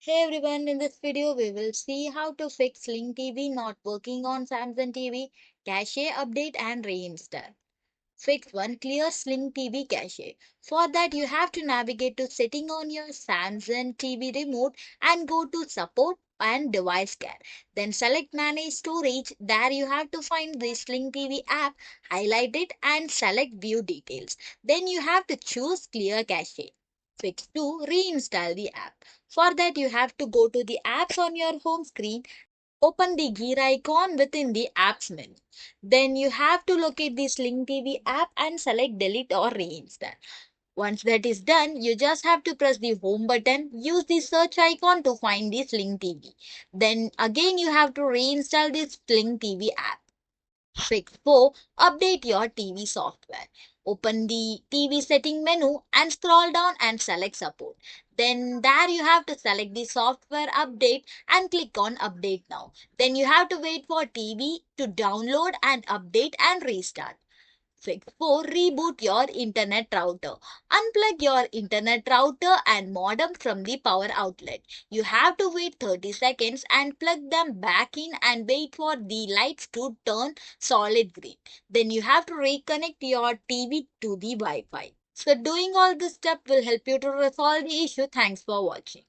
Hey everyone, in this video we will see how to fix Sling TV not working on Samsung TV, cache update and reinstall. Fix 1. Clear Sling TV cache. For that you have to navigate to setting on your Samsung TV remote and go to support and device care. Then select manage storage. There you have to find the Sling TV app, highlight it and select view details. Then you have to choose clear cache. Fix 2. Reinstall the app. For that you have to go to the apps on your home screen. Open the gear icon within the apps menu. Then you have to locate the Sling TV app and select delete or reinstall. Once that is done, you just have to press the home button, use the search icon to find the Sling TV. Then again you have to reinstall the Sling TV app. Fix 4. Update your TV software. Open the TV setting menu and scroll down and select support. Then there you have to select the software update and click on update now. Then you have to wait for TV to download and update and restart. Fix 4. Reboot your internet router. Unplug your internet router and modem from the power outlet. You have to wait 30 seconds and plug them back in and wait for the lights to turn solid green. Then you have to reconnect your TV to the Wi-Fi. So doing all this step will help you to resolve the issue. Thanks for watching.